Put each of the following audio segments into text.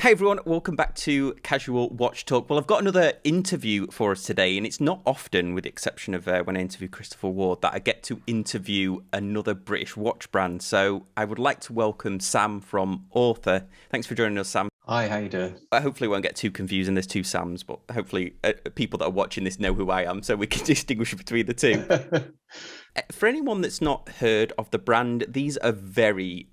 Hey everyone, welcome back to Casual Watch Talk. Well, I've got another interview for us today, and it's not often, with the exception of when I interview Christopher Ward, that I get to interview another British watch brand. So I would like to welcome Sam from Author. Thanks for joining us, Sam. Hi, how you doing? Hopefully, it won't get too confusing. There's two Sams, but hopefully, people that are watching this know who I am, so we can distinguish between the two. For anyone that's not heard of the brand, these are very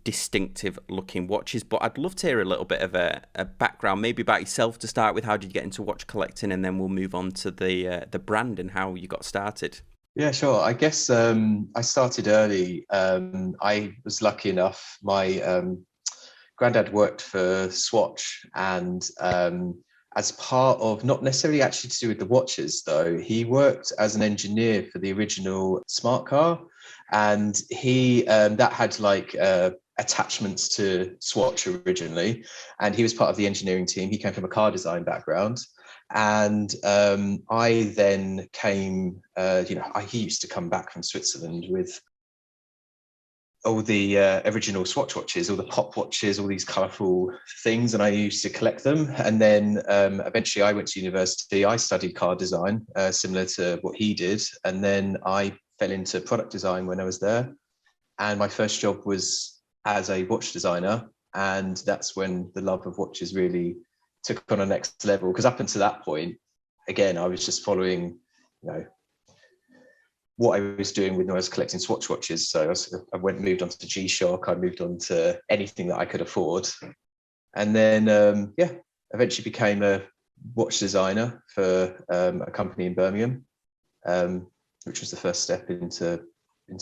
distinctive looking watches, but I'd love to hear a little bit of a background, maybe about yourself to start with. How did you get into watch collecting, and then we'll move on to the brand and how you got started. Yeah, sure. I guess I started early. I was lucky enough. My granddad worked for Swatch, and as part of, not necessarily actually to do with the watches, though, he worked as an engineer for the original smart car, and he that had like attachments to Swatch originally, and he was part of the engineering team. He came from a car design background. And I then came, he used to come back from Switzerland with all the original Swatch watches, all the pop watches, all these colourful things, and I used to collect them. And then eventually I went to university. I studied car design, similar to what he did. And then I fell into product design when I was there. And my first job was as a watch designer. And that's when the love of watches really took on a next level, because up until that point, again, I was just following, what I was doing when I was collecting Swatch watches. So I moved on to G-Shock. I moved on to anything that I could afford, and then eventually became a watch designer for a company in Birmingham, which was the first step into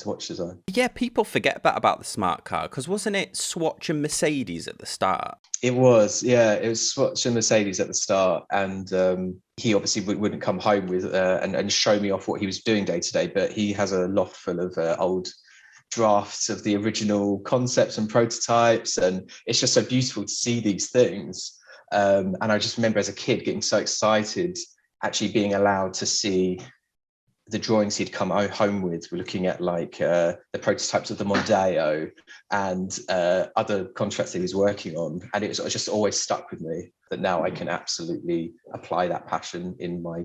watch design. Yeah, people forget that about the smart car, because wasn't it Swatch and Mercedes at the start? It was, yeah, it was Swatch and Mercedes at the start, and he obviously wouldn't come home with and show me off what he was doing day to day, but he has a loft full of old drafts of the original concepts and prototypes, and it's just so beautiful to see these things. And I just remember as a kid getting so excited, actually being allowed to see the drawings he'd come home with. We're looking at like the prototypes of the Mondeo and other contracts that he was working on, and it was just always stuck with me that now I can absolutely apply that passion in my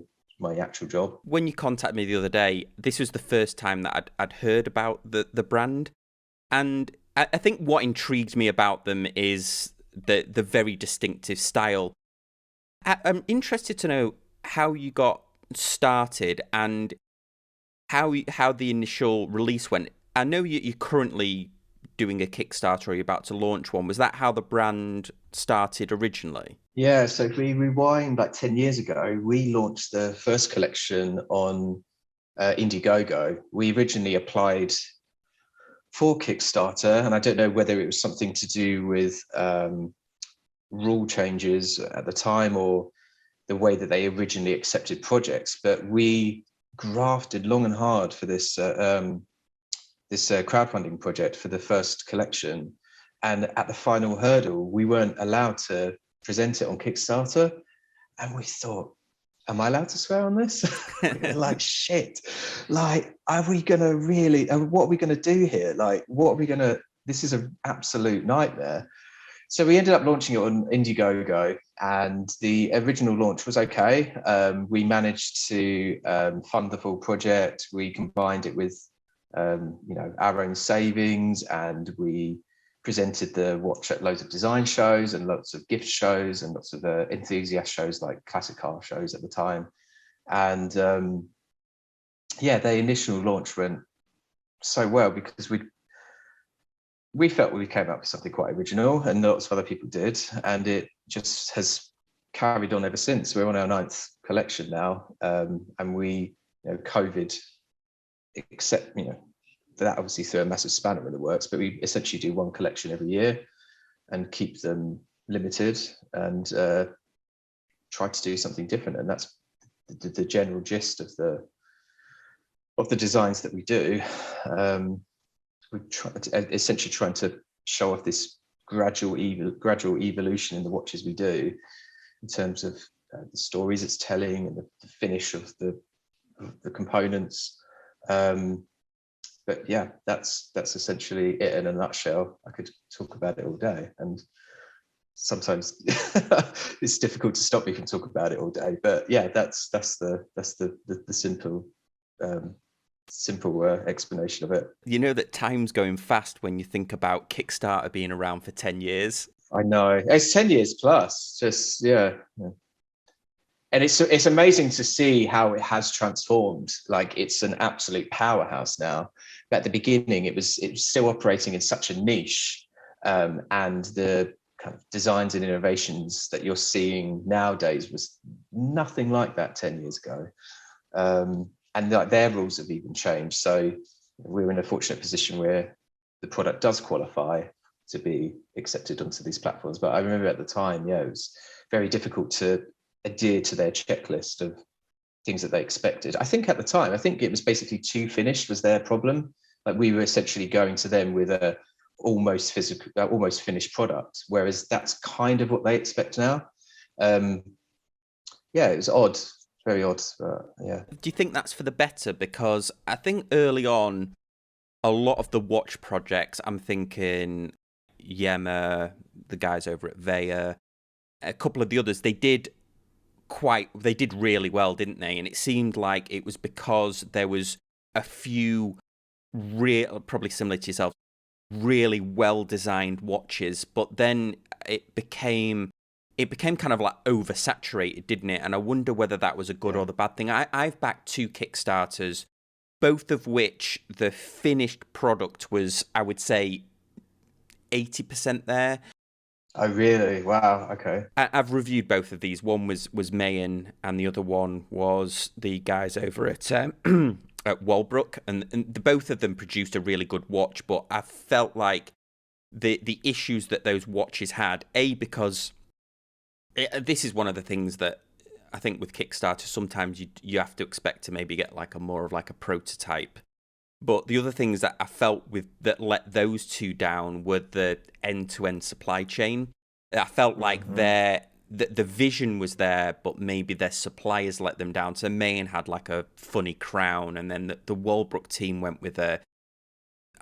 actual job. When you contacted me the other day, this was the first time that I'd heard about the brand, and I think what intrigued me about them is the very distinctive style. I'm interested to know how you got started and how the initial release went. I know you're currently doing a Kickstarter, or you're about to launch one. Was that how the brand started originally? Yeah, so if we rewind like 10 years ago, we launched the first collection on Indiegogo. We originally applied for Kickstarter, and I don't know whether it was something to do with rule changes at the time or the way that they originally accepted projects, but we grafted long and hard for this crowdfunding project for the first collection. And at the final hurdle, we weren't allowed to present it on Kickstarter. And we thought, am I allowed to swear on this? Like, shit, like, are we going to really, what are we going to do here? Like, what are we going to, this is an absolute nightmare. So we ended up launching it on Indiegogo, and the original launch was okay. We managed to fund the full project. We combined it with our own savings, and we presented the watch at loads of design shows and lots of gift shows and lots of enthusiast shows like classic car shows at the time. And the initial launch went so well because we felt we came up with something quite original, and lots of other people did, and it just has carried on ever since. We're on our 9th collection now, and we, COVID, except that obviously threw a massive spanner in the works, but we essentially do one collection every year and keep them limited and try to do something different, and that's the general gist of the designs that we do. We essentially trying to show off this gradual evolution in the watches we do, in terms of the stories it's telling and the finish of the components. But yeah, that's essentially it in a nutshell. I could talk about it all day. And sometimes it's difficult to stop me from talking about it all day. But yeah, that's the simple explanation of it. You know that time's going fast when you think about Kickstarter being around for 10 years. I know it's 10 years plus. Just yeah. And it's amazing to see how it has transformed. Like, it's an absolute powerhouse now. But at the beginning, it was still operating in such a niche, and the kind of designs and innovations that you're seeing nowadays was nothing like that 10 years ago. And like, their rules have even changed. So we're in a fortunate position where the product does qualify to be accepted onto these platforms. But I remember at the time, yeah, it was very difficult to adhere to their checklist of things that they expected. I think at the time, I think it was basically too finished was their problem. Like, we were essentially going to them with a almost finished product, whereas that's kind of what they expect now. Yeah, it was odd, very odd. But yeah. Do you think that's for the better? Because I think early on, a lot of the watch projects, I'm thinking Yema, the guys over at Veya, a couple of the others, they did really well, didn't they? And it seemed like it was because there was a few probably similar to yourself, really well designed watches, but then it became kind of like oversaturated, didn't it? And I wonder whether that was a good or the bad thing. I've backed 2 Kickstarters, both of which the finished product was, I would say, 80% there. Oh, really? Wow. Okay. I've reviewed both of these. One was Mayan, and the other one was the guys over at Walbrook, and both of them produced a really good watch. But I felt like the issues that those watches had, because this is one of the things that I think with Kickstarter, sometimes you have to expect to maybe get like a more of like a prototype. But the other things that I felt that let those two down were the end-to-end supply chain. I felt like the vision was there, but maybe their suppliers let them down. So Mayan had like a funny crown, and then the Walbrook team went with I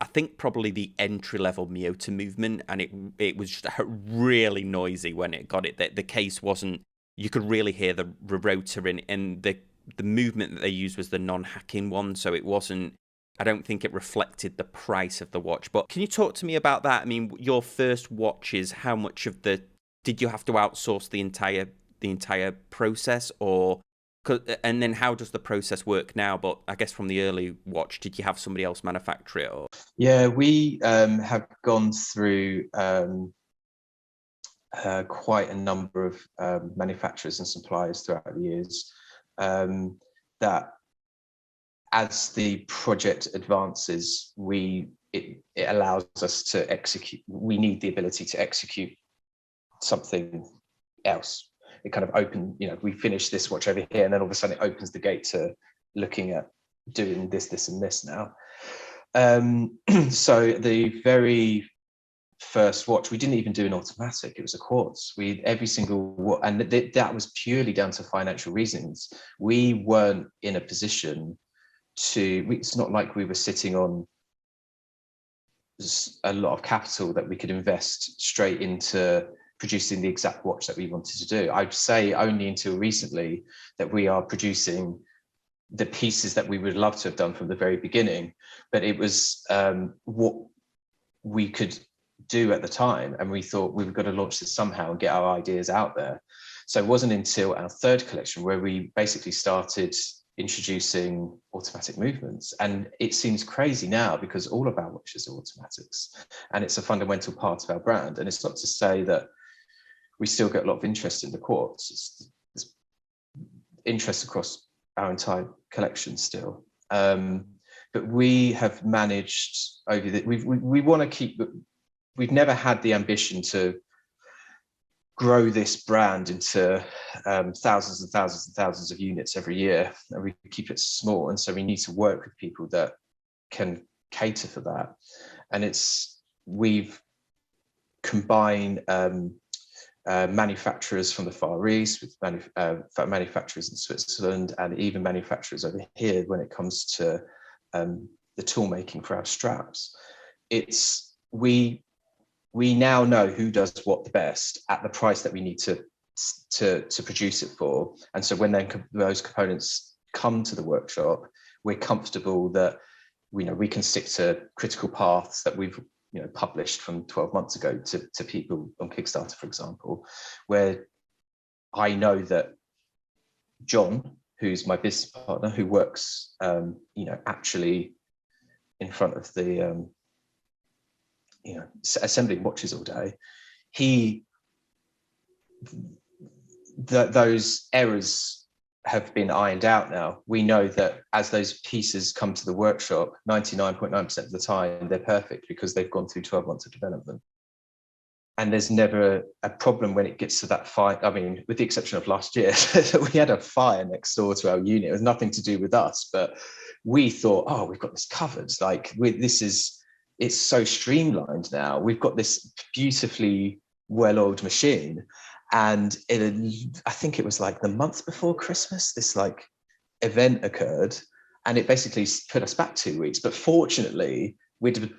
think probably the entry-level Miyota movement, and it was just really noisy when it got it. The case wasn't, you could really hear the rotor in, and the movement that they used was the non-hacking one, so it wasn't, I don't think it reflected the price of the watch. But can you talk to me about that? I mean, your first watches, how much of did you have to outsource the entire process, and then how does the process work now? But I guess from the early watch, did you have somebody else manufacture it? Or? Yeah, we have gone through quite a number of manufacturers and suppliers throughout the years, that as the project advances, it allows us to execute. We need the ability to execute something else. It kind of we finish this watch over here, and then all of a sudden it opens the gate to looking at doing this and this now. So the very first watch, we didn't even do an automatic, it was a quartz. Every single, and that was purely down to financial reasons. We weren't in a position it's not like we were sitting on a lot of capital that we could invest straight into producing the exact watch that we wanted to do. I'd say only until recently that we are producing the pieces that we would love to have done from the very beginning, but it was what we could do at the time, and we thought we've got to launch this somehow and get our ideas out there. So it wasn't until our third collection where we basically started introducing automatic movements. And it seems crazy now because all of our watches are automatics, and it's a fundamental part of our brand. And it's not to say that we still get a lot of interest in the quartz. There's interest across our entire collection still. But we have managed over we want to keep, we've never had the ambition to grow this brand into thousands and thousands and thousands of units every year, and we keep it small. And so we need to work with people that can cater for that. And we've combined manufacturers from the Far East with manufacturers in Switzerland, and even manufacturers over here when it comes to the tool making for our straps. We we now know who does what the best at the price that we need to produce it for. And so when then those components come to the workshop, we're comfortable that we can stick to critical paths that we've published from 12 months ago to people on Kickstarter, for example, where I know that John, who's my business partner, who works actually in front of the assembling watches all day, those errors have been ironed out now. We know that as those pieces come to the workshop, 99.9% of the time they're perfect because they've gone through 12 months of development. And there's never a problem when it gets to that fire. I mean, with the exception of last year, we had a fire next door to our unit. It was nothing to do with us, but we thought, oh, we've got this covered. It's so streamlined now. We've got this beautifully well-oiled machine. And I think it was like the month before Christmas, this like event occurred, and it basically put us back 2 weeks. But fortunately, we'd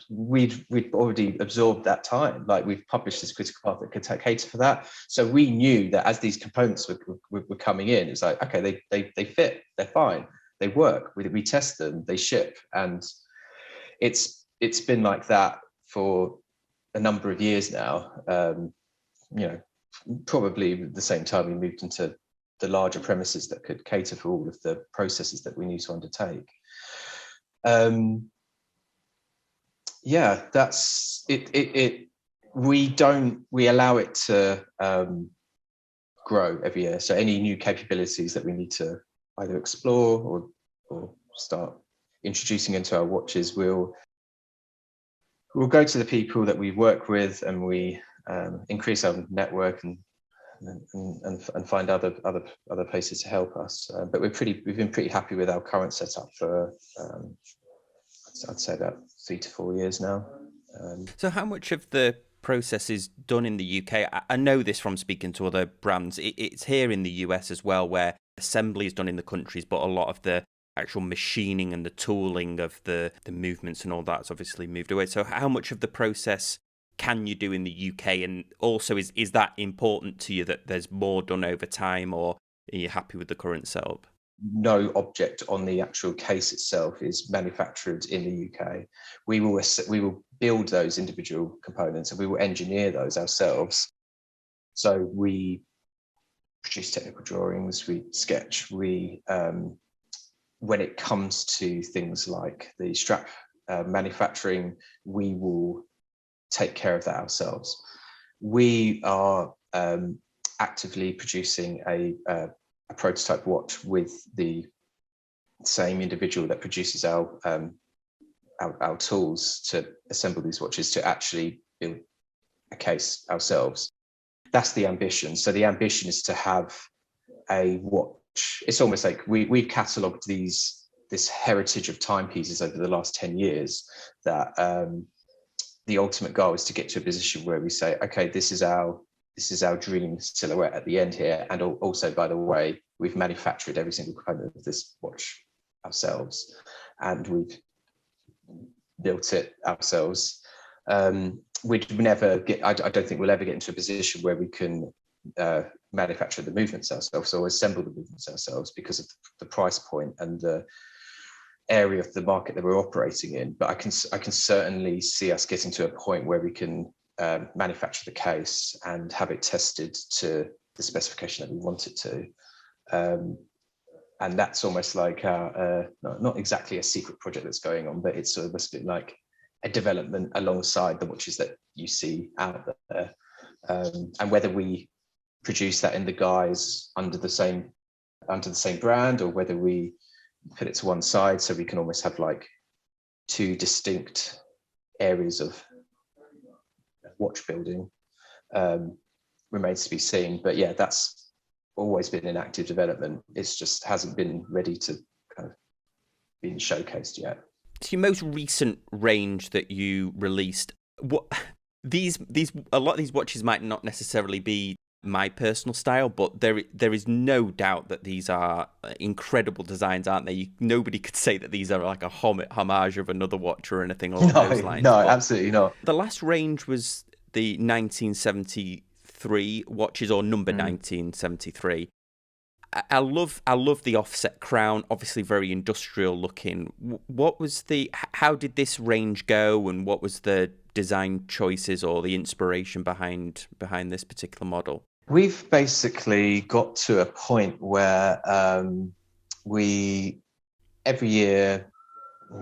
already absorbed that time. Like, we've published this critical path that could cater for that. So we knew that as these components were coming in, it's like, okay, they fit, they're fine, they work. We test them, they ship, and it's been like that for a number of years now. Probably at the same time we moved into the larger premises that could cater for all of the processes that we need to undertake. That's it. We allow it to grow every year. So any new capabilities that we need to either explore or start introducing into our watches, we'll go to the people that we work with, and we increase our network and find other places to help us. But we've been pretty happy with our current setup for I'd say about 3 to 4 years now. So how much of the process is done in the UK? I know this from speaking to other brands. It's here in the US as well, where assembly is done in the countries, but a lot of the actual machining and the tooling of the movements and all that's obviously moved away. So how much of the process can you do in the UK? And also, is that important to you that there's more done over time, or are you happy with the current setup? No object on the actual case itself is manufactured in the UK. We will build those individual components, and we will engineer those ourselves. So we produce technical drawings, we sketch, when it comes to things like the strap manufacturing, we will take care of that ourselves. We are actively producing a prototype watch with the same individual that produces our tools to assemble these watches, to actually build a case ourselves. That's the ambition. So the ambition is to have a watch. It's almost like we've catalogued this heritage of timepieces over the last 10 years, that the ultimate goal is to get to a position where we say, okay, this is our dream silhouette at the end here. And also, by the way, we've manufactured every single component of this watch ourselves, and we've built it ourselves. We'd never get, I don't think we'll ever get into a position where we can manufacture the movements ourselves or assemble the movements ourselves, because of the price point and the area of the market that we're operating in. But I can certainly see us getting to a point where we can manufacture the case and have it tested to the specification that we want it to. And that's almost like not exactly a secret project that's going on, but it's almost been like a development alongside the watches that you see out there. And whether we produce that in the guise under the same brand, or whether we put it to one side so we can almost have like two distinct areas of watch building, remains to be seen. But yeah, that's always been in active development. It's just hasn't been ready to kind of be showcased yet. To your most recent range that you released, what a lot of these watches might not necessarily be my personal style, but there is no doubt that these are incredible designs, aren't they? Nobody could say that these are like a homage of another watch or anything along those lines. No, absolutely not. The last range was the 1973 watches, or number 1973. I love the offset crown, obviously very industrial looking. How did this range go, and what was the design choices or the inspiration behind this particular model? We've basically got to a point where we every year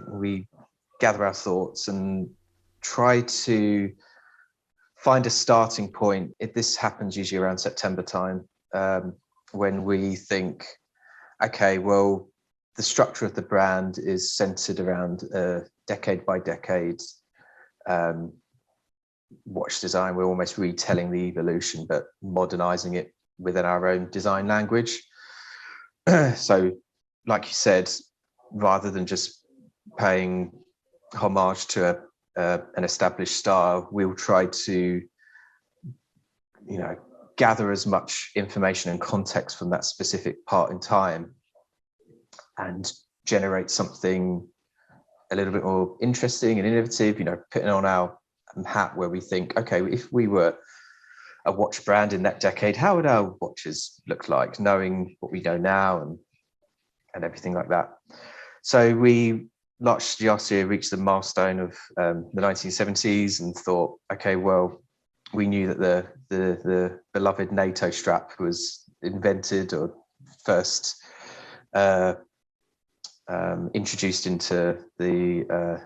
we gather our thoughts and try to find a starting point. This happens usually around September time, when we think, okay, well, the structure of the brand is centered around decade by decade watch design. We're almost retelling the evolution, but modernizing it within our own design language. So, like you said, rather than just paying homage to an established style, we'll try to, gather as much information and context from that specific part in time and generate something a little bit more interesting and innovative, putting on our hat where we think, okay, if we were a watch brand in that decade, how would our watches look like, knowing what we know now and everything like that. So we last year reached the milestone of the 1970s and thought, okay, well, we knew that the beloved NATO strap was invented or first introduced into the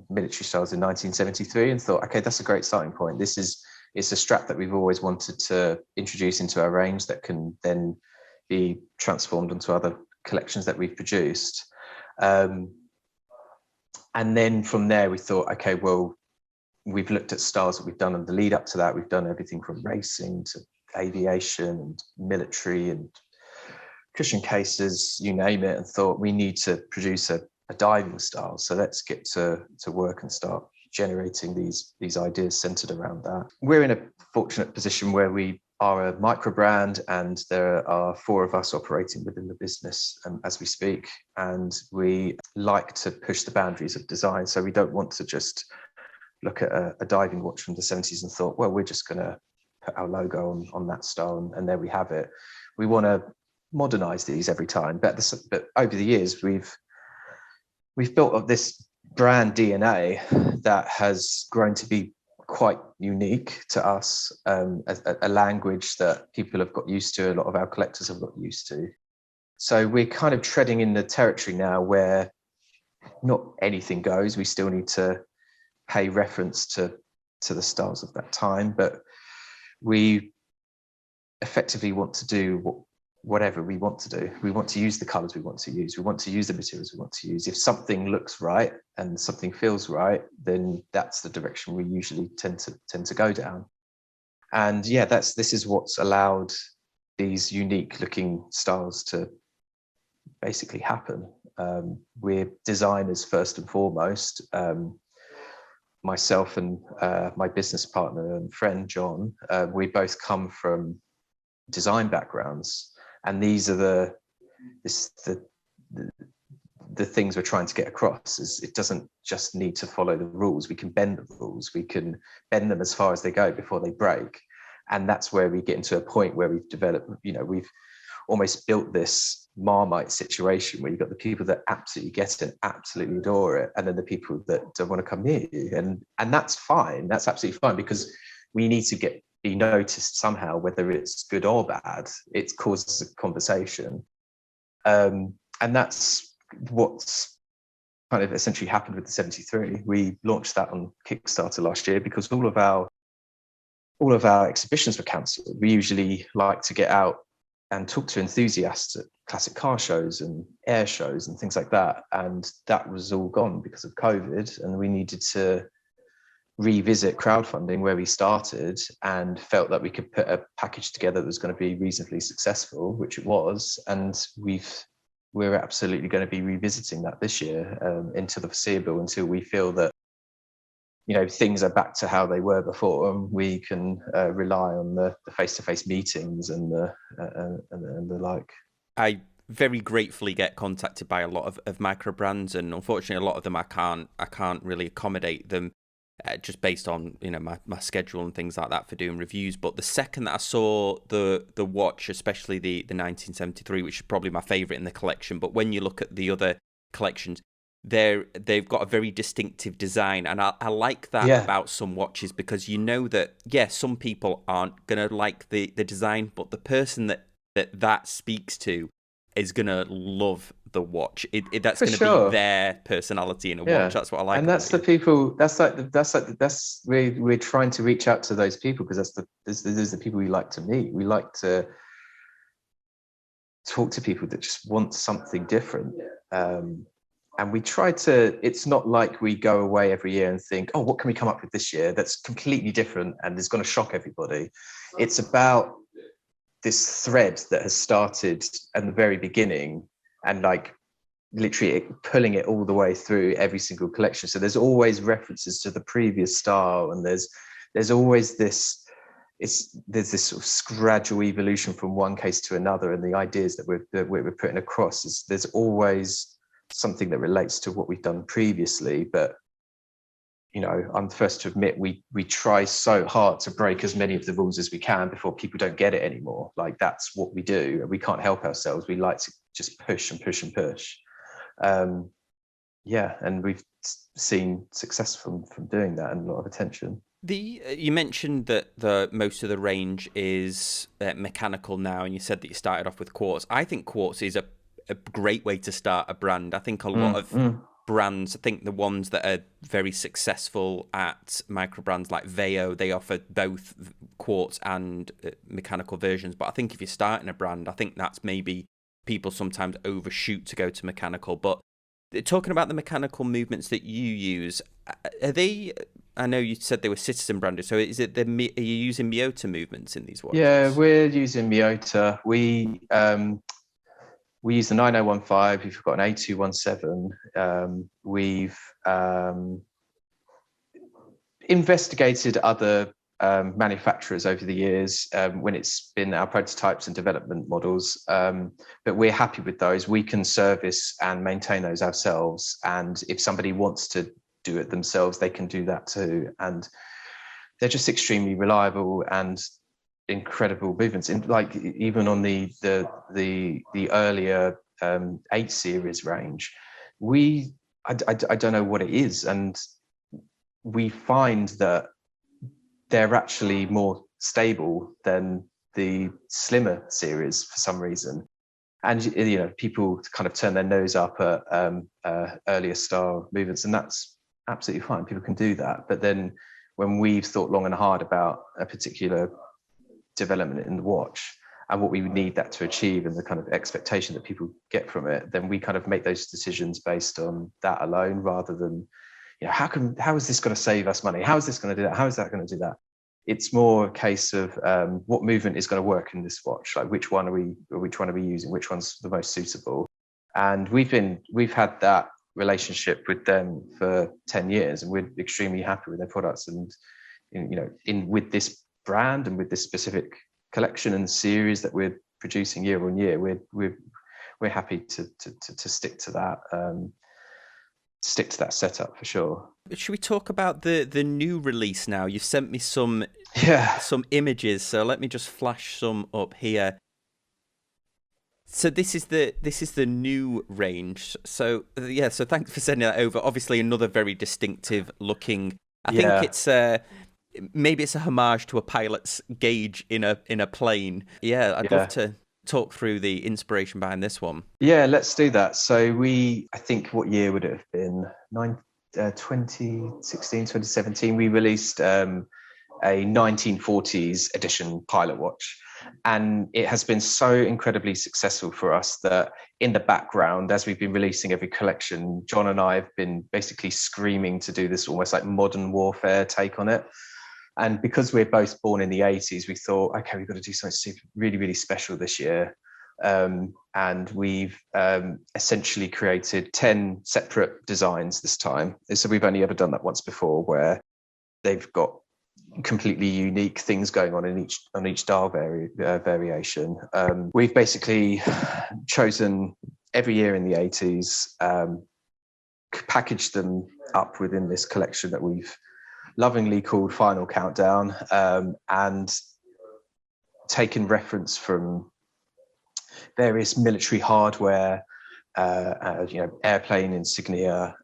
military styles in 1973, and thought, okay, that's a great starting point. It's a strap that we've always wanted to introduce into our range that can then be transformed into other collections that we've produced. And then from there, we thought, okay, well, we've looked at styles that we've done in the lead up to that. We've done everything from racing to aviation and military and cushion cases, you name it, and thought we need to produce a diving style. So let's get to work and start generating these ideas centered around that. We're in a fortunate position where we are a micro brand, and there are 4 of us operating within the business as we speak, and we like to push the boundaries of design. So we don't want to just look at a diving watch from the 70s and thought, well, we're just going to put our logo on that style and there we have it. We want to modernize these every time, but over the years we've built up this brand DNA that has grown to be quite unique to us, a language that people have got used to, a lot of our collectors have got used to. So we're kind of treading in the territory now where not anything goes. We still need to pay reference to the styles of that time, but we effectively want to do whatever we want to do. We want to use the colors we want to use. We want to use the materials we want to use. If something looks right and something feels right, then that's the direction we usually tend to go down. And yeah, this is what's allowed these unique looking styles to basically happen. We're designers first and foremost. Myself and my business partner and friend John, we both come from design backgrounds, and these are the things we're trying to get across. Is it doesn't just need to follow the rules. We can bend the rules. We can bend them as far as they go before they break, and that's where we get into a point where we've developed. We've almost built this Marmite situation where you've got the people that absolutely get it and absolutely adore it, and then the people that don't want to come near you, and that's fine. That's absolutely fine, because we need to be noticed somehow, whether it's good or bad. It causes a conversation, and that's what's kind of essentially happened with the 73. We launched that on Kickstarter last year because all of our exhibitions were cancelled. We usually like to get out and talk to enthusiasts at classic car shows and air shows and things like that. And that was all gone because of COVID. And we needed to revisit crowdfunding where we started, and felt that we could put a package together that was going to be reasonably successful, which it was. And we're absolutely going to be revisiting that this year, into the foreseeable, until we feel that things are back to how they were before, and we can rely on the face-to-face meetings and the like. I very gratefully get contacted by a lot of micro brands, and unfortunately a lot of them I can't really accommodate them. just based on my schedule and things like that for doing reviews. But the second that I saw the watch, especially the 1973, which is probably my favorite in the collection, but when you look at the other collections, they've got a very distinctive design, and I like that about some watches, because that some people aren't gonna like the design, but the person that speaks to is gonna love the watch. That's For gonna sure. be their personality in a watch. That's what I like. And that's the people. We're trying to reach out to those people, because those are the people we like to meet. We like to talk to people that just want something different. And we try to, it's not like we go away every year and think, oh, what can we come up with this year that's completely different and is going to shock everybody? It's about this thread that has started at the very beginning, and like literally pulling it all the way through every single collection. So there's always references to the previous style, and there's always this, there's this sort of gradual evolution from one case to another, and the ideas that we're putting across there's always something that relates to what we've done previously. But I'm the first to admit we try so hard to break as many of the rules as we can before people don't get it anymore. Like, that's what we do, and we can't help ourselves. We like to just push and push and push. And we've seen success from doing that, and a lot of attention. You mentioned that the most of the range is mechanical now, and you said that you started off with quartz. I think quartz is a great way to start a brand. I think a lot of brands, I think the ones that are very successful at microbrands like Veo, they offer both quartz and mechanical versions. But I think if you're starting a brand, I think that's maybe people sometimes overshoot to go to mechanical. But talking about the mechanical movements that you use, are they, I know you said they were Citizen branded, so is it are you using Miyota movements in these watches? Yeah, we're using Miyota. We use the 9015. We've got an A217. We've investigated other manufacturers over the years when it's been our prototypes and development models, but we're happy with those. We can service and maintain those ourselves, and if somebody wants to do it themselves, they can do that too. And they're just extremely reliable and incredible movements. In like even on the earlier 8 series range, I don't know what it is, and we find that they're actually more stable than the slimmer series for some reason. And people kind of turn their nose up at earlier style movements, and that's absolutely fine. People can do that. But then when we've thought long and hard about a particular development in the watch and what we would need that to achieve, and the kind of expectation that people get from it, then we kind of make those decisions based on that alone, rather than how is this going to save us money? How is this going to do that? How is that going to do that? It's more a case of what movement is going to work in this watch. Like, which one are we using? Which one's the most suitable? And we've had that relationship with them for 10 years, and we're extremely happy with their products. And with this brand and with this specific collection and series that we're producing year on year, we're happy to stick to that. Stick to that setup for sure. Should we talk about the new release now? You've sent me some images, so let me just flash some up here. So this is the new range. So so thanks for sending that over. Obviously another very distinctive looking. I think it's maybe it's a homage to a pilot's gauge in a plane. Yeah, I'd love to talk through the inspiration behind this one. Yeah, let's do that. So I think, what year would it have been? 2016, 2017, we released a 1940s edition pilot watch. And it has been so incredibly successful for us that in the background, as we've been releasing every collection, John and I have been basically screaming to do this almost like modern warfare take on it. And because we're both born in the 80s, we thought, okay, we've got to do something really, really special this year. And we've essentially created 10 separate designs this time. So we've only ever done that once before, where they've got completely unique things going on in each dial variation. We've basically chosen every year in the 80s, packaged them up within this collection that we've lovingly called Final Countdown, and taken reference from various military hardware, airplane insignia,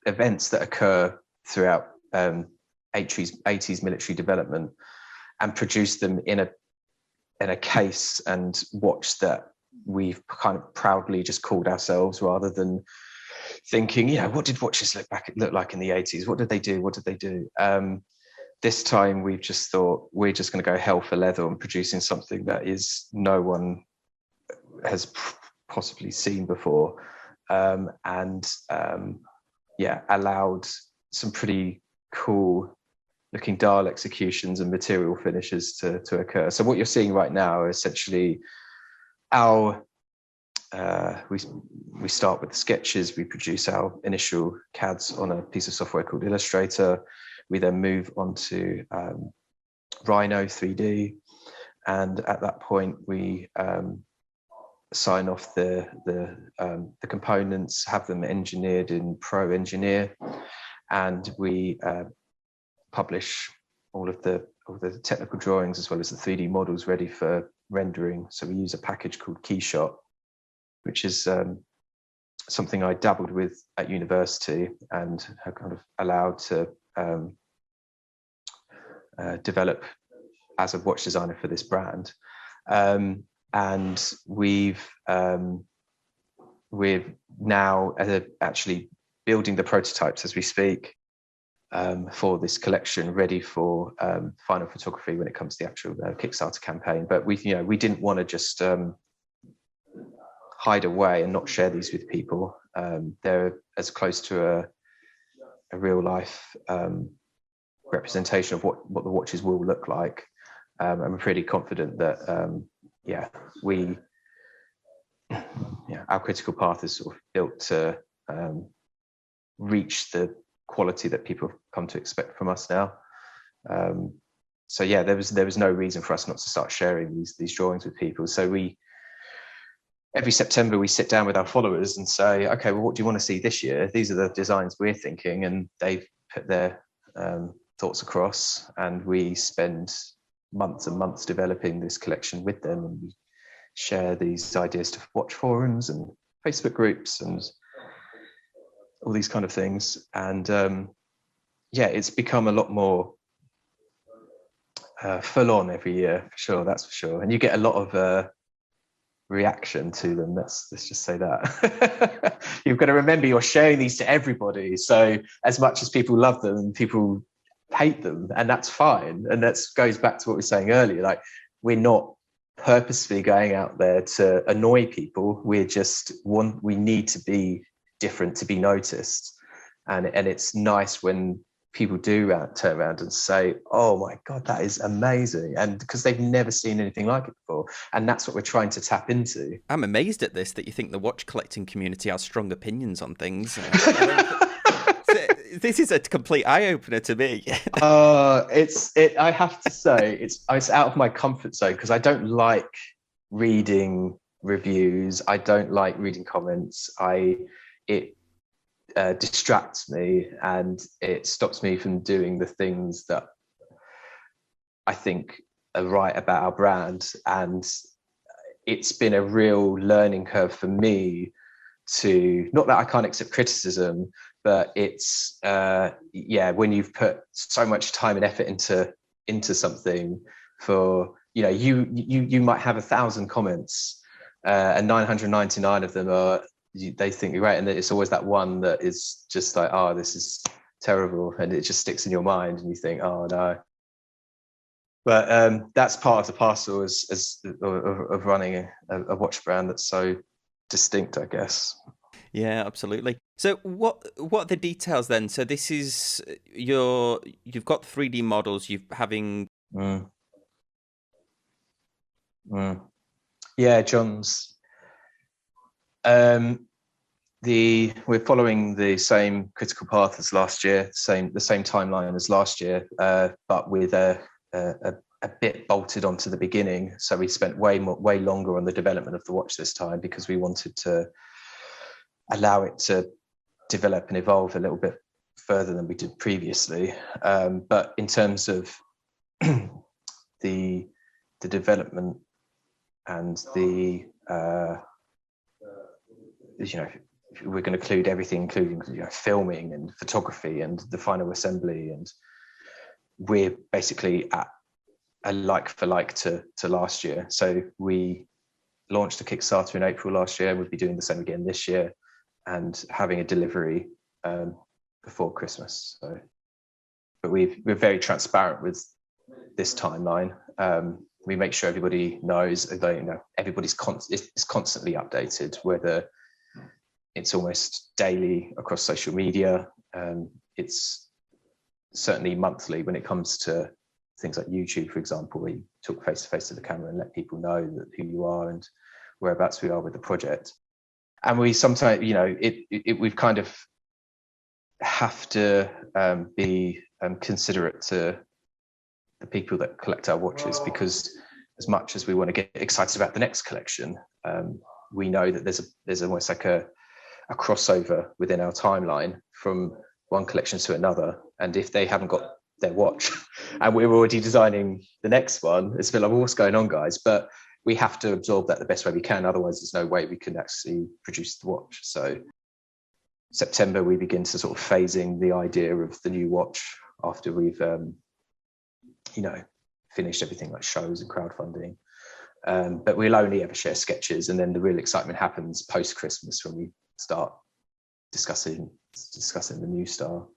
events that occur throughout 80s military development, and produced them in a case and watch that we've kind of proudly just called ourselves, rather than thinking, what did watches look like in the 80s? What did they do? This time we've just thought we're just going to go hell for leather on producing something that is no one has possibly seen before, allowed some pretty cool looking dial executions and material finishes to occur. So what you're seeing right now are essentially we start with the sketches, we produce our initial CADs on a piece of software called Illustrator. We then move on to Rhino 3D, and at that point we sign off the components, have them engineered in Pro Engineer, and we publish all the technical drawings as well as the 3D models ready for rendering. So we use a package called Keyshot, which is something I dabbled with at university and have kind of allowed to develop as a watch designer for this brand. And we're now actually building the prototypes as we speak, for this collection, ready for final photography when it comes to the actual Kickstarter campaign. But we didn't want to just hide away and not share these with people. They're as close to a real life representation of what the watches will look like. I'm pretty confident that our critical path is sort of built to reach the quality that people have come to expect from us now. There was no reason for us not to start sharing these drawings with people. So every September we sit down with our followers and say, okay, well, what do you want to see this year? These are the designs we're thinking, and they've put their thoughts across, and we spend months and months developing this collection with them, and we share these ideas to watch forums and Facebook groups and all these kind of things. And it's become a lot more full on every year, for sure, that's for sure. And you get a lot of reaction to them. Let's just say that. You've got to remember you're sharing these to everybody. So as much as people love them, people hate them, and that's fine. And that goes back to what we were saying earlier. Like, we're not purposefully going out there to annoy people. We need to be different to be noticed. And it's nice when people do turn around and say, oh my God, that is amazing. And because they've never seen anything like it before. And that's what we're trying to tap into. I'm amazed at this, that you think the watch collecting community has strong opinions on things. This is a complete eye-opener to me. I have to say, it's out of my comfort zone, because I don't like reading reviews. I don't like reading comments. It distracts me, and it stops me from doing the things that I think are right about our brand. And it's been a real learning curve for me to, not that I can't accept criticism, but it's when you've put so much time and effort into something, for you might have 1,000 comments, and 999 of them are, they think you're right, and it's always that one that is just like, oh, this is terrible, and it just sticks in your mind, and you think, oh no. But that's part of the parcel of running a watch brand that's so distinct, I guess. Yeah, absolutely. So what are the details then? So this is you've got 3D models, Yeah, John's. We're following the same critical path as last year, the same timeline as last year, but with a bit bolted onto the beginning. So we spent way longer on the development of the watch this time, because we wanted to allow it to develop and evolve a little bit further than we did previously. But in terms of the development and the we're going to include everything, including filming and photography and the final assembly, and we're basically at a like for like to last year. So we launched a Kickstarter in April last year. We'll be doing the same again this year, and having a delivery before Christmas. So, but we're very transparent with this timeline. We make sure everybody knows, everybody's constantly updated, whether it's almost daily across social media. It's certainly monthly when it comes to things like YouTube, for example, where you talk face to face to the camera and let people know that who you are and whereabouts we are with the project. And we sometimes, we've kind of have to be considerate to the people that collect our watches, because as much as we want to get excited about the next collection, we know that there's almost like a crossover within our timeline from one collection to another. And if they haven't got their watch and we're already designing the next one, it's a bit like, well, what's going on, guys? But we have to absorb that the best way we can. Otherwise, there's no way we can actually produce the watch. So September, we begin to sort of phasing the idea of the new watch after we've, finished everything like shows and crowdfunding. But we'll only ever share sketches. And then the real excitement happens post-Christmas when we start discussing the new style.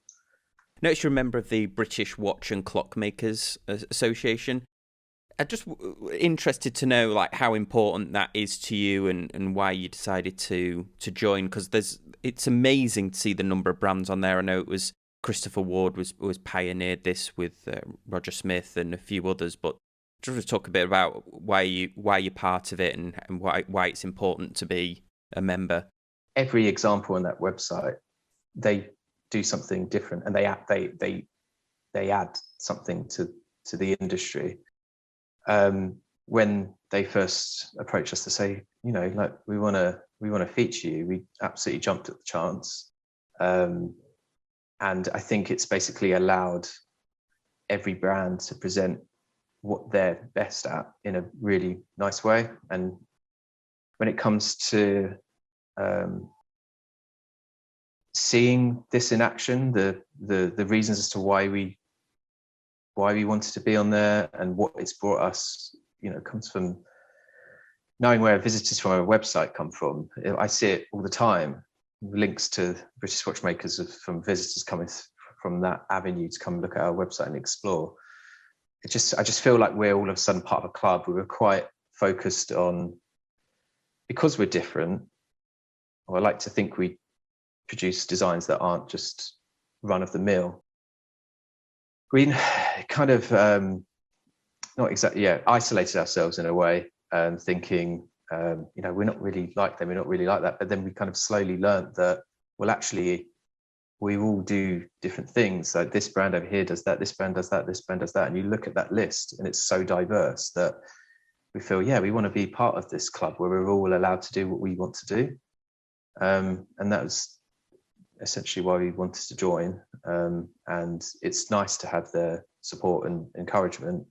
Notice you're a member of the British Watch and Clockmakers Association. I'm just interested to know like how important that is to you and why you decided to join, because it's amazing to see the number of brands on there. I know it was Christopher Ward was pioneered this with Roger Smith and a few others, but just talk a bit about why you're part of it and why it's important to be a member. Every example on that website, they do something different, and they add something to the industry. When they first approached us to say, we want to feature you, we absolutely jumped at the chance. And I think it's basically allowed every brand to present what they're best at in a really nice way. And when it comes to seeing this in action, the reasons as to why we wanted to be on there and what it's brought us, comes from knowing where visitors from our website come from. I see it all the time, links to British watchmakers from visitors coming from that avenue to come look at our website and explore. I just feel like we're all of a sudden part of a club. We were quite focused on, because we're different, or I like to think we produce designs that aren't just run of the mill. We kind of not exactly isolated ourselves in a way, thinking we're not really like them, we're not really like that. But then we kind of slowly learned that, well, actually we all do different things. Like this brand over here does that, this brand does that, this brand does that, and you look at that list and it's so diverse that we feel, we want to be part of this club where we're all allowed to do what we want to do. And that was essentially why we wanted to join. And it's nice to have their support and encouragement.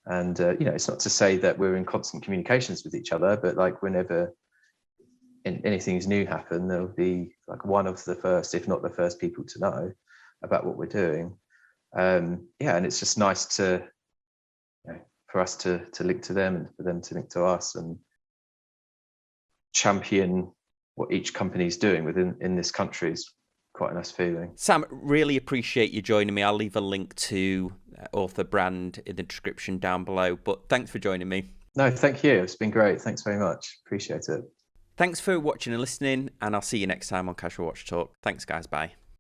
And it's not to say that we're in constant communications with each other, but like whenever anything's new happen, there'll be like one of the first, if not the first people to know about what we're doing. And it's just nice to for us to link to them and for them to link to us and champion what each company is doing in this country is quite a nice feeling. Sam, really appreciate you joining me. I'll leave a link to Author brand in the description down below, but thanks for joining me. No, thank you. It's been great. Thanks very much. Appreciate it. Thanks for watching and listening, and I'll see you next time on Casual Watch Talk. Thanks, guys. Bye.